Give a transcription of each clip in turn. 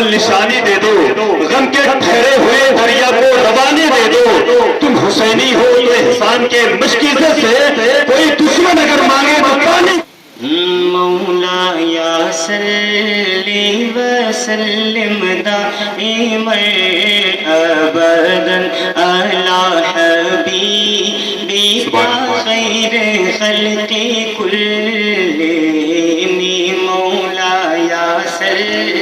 اول نشانی دے دو، غم کے ٹھہرے ہوئے دریا کو روانی دے دو، تم حسینی ہو تو احسان کے مشکیزے سے کوئی دشمن اگر مانگے تو پانی. مولا یا صلی وسلم دائما ابدا علی حبیبک خیر خلق کلہم. مولا یا صلی.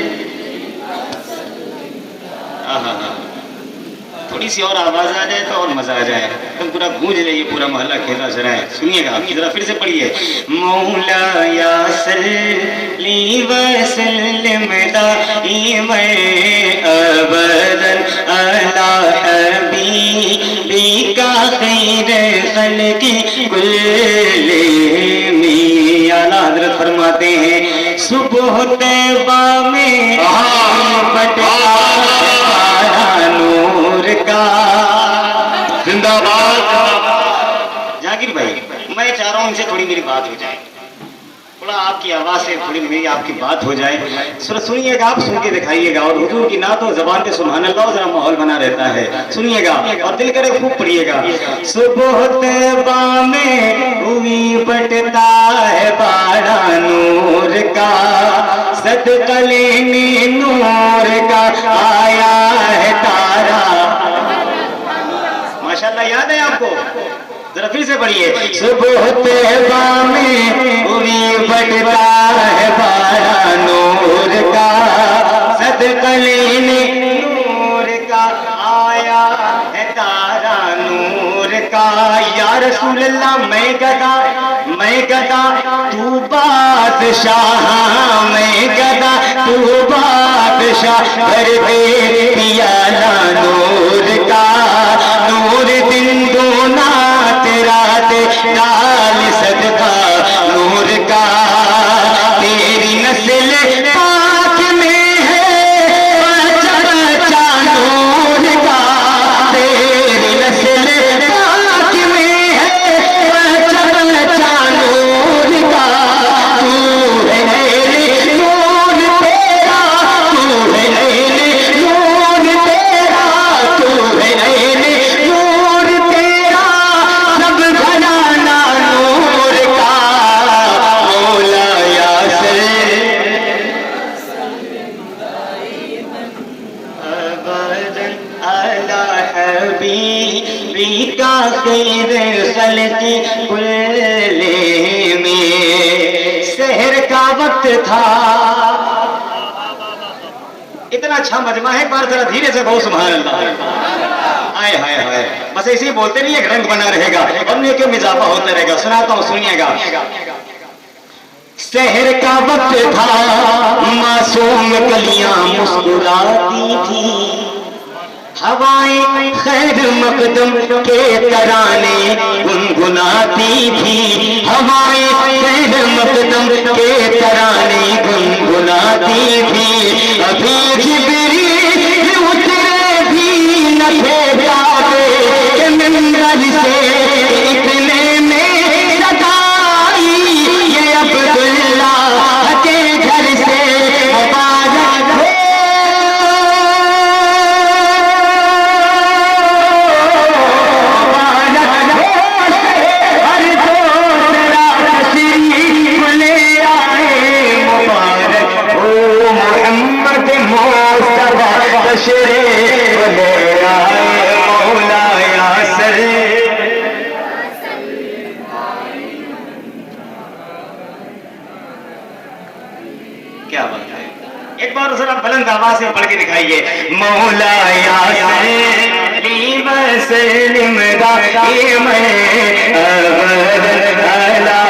تھوڑی سی اور آواز آ جائے تو اور مزہ آ جائے، تم پورا گونج لے، یہ پورا محلہ کھیلا ذرا ہے. سنیے گا، آپ کی ذرا پھر سے پڑھیے. مولا یا صلی وسلم دائما ابدا علی حبیبک خیر خلق کلہم. اعلیٰ حضرت فرماتے ہیں صبح طیبہ میں بٹا نور کا. زندہ باد. جاگیر بھائی، میں چاہ رہا ہوں ان سے تھوڑی میری بات ہو جائے، تھوڑا آپ کی آواز سے تھوڑی میری آپ کی بات ہو جائے. سنیے گا، آپ سن کے دکھائیے گا، اور حضور کی نعت و زبان پہ سبحان اللہ ذرا ماحول بنا رہتا ہے. سنیے گا اور دل کرے خوب پڑھیے گا. صبح طیبہ میں ہوئی بٹتا ہے باڑا نور کا، صدقہ لینے نور کا آیا ہے تارا. ماشاءاللہ یاد ہے آپ کو؟ ذرا پھر سے پڑھیے. صبح طیبہ میں ہوئی بٹتا ہے باڑا نور کا، صدقہ لینے نور کا آیا ہے تارا نور کا. یا رسول اللہ میں گدا تو بادشاہ، میں گدا تو بادشاہ، کر دے پیالہ نور کا. نور دن دونا تیرا دے ڈال صدقہ نور کا. تیری نسل پاک میں ہے بچہ بچہ نور کا. تیری نسل پاک میں ہے بچہ بچہ نور کا. تو ہے نور تیرا، تو ہے نور تیرا، تو ہے نور تیرا، سب گھرانا نور کا. مولا یا صلی ابدا علی حبیبک خیر خلق کلہم. سحر کا وقت تھا. اتنا اچھا مجمع ہے، ایک بار ذرا دھیرے سے بہت سبحان اللہ. آئے ہائے ہائے، بس ایسے ہی بولتے نہیں، ایک رنگ بنا رہے گا اور نیکی میں اضافہ ہوتا رہے گا. سناتا ہوں، سنیے گا. سحر کا وقت تھا، معصوم کلیاں مسکراتی تھی، ہوائیں خیر مقدم کے ترانے گنگناتی تھی. ہوائیں خیر مقدم کے ترانے گنگناتی تھی. ابھی جبریل اترے بھی نہ تھے جاتے کہ منبر سے اتنے میں صدا آئی، یہ عبداللہ کے گھر سے مبارک ہو. کیا بات ہے، ایک بار ذرا بلند آواز سے پڑھ کے دکھائیے. مولا یا صلی وسلم دائما ابدا علی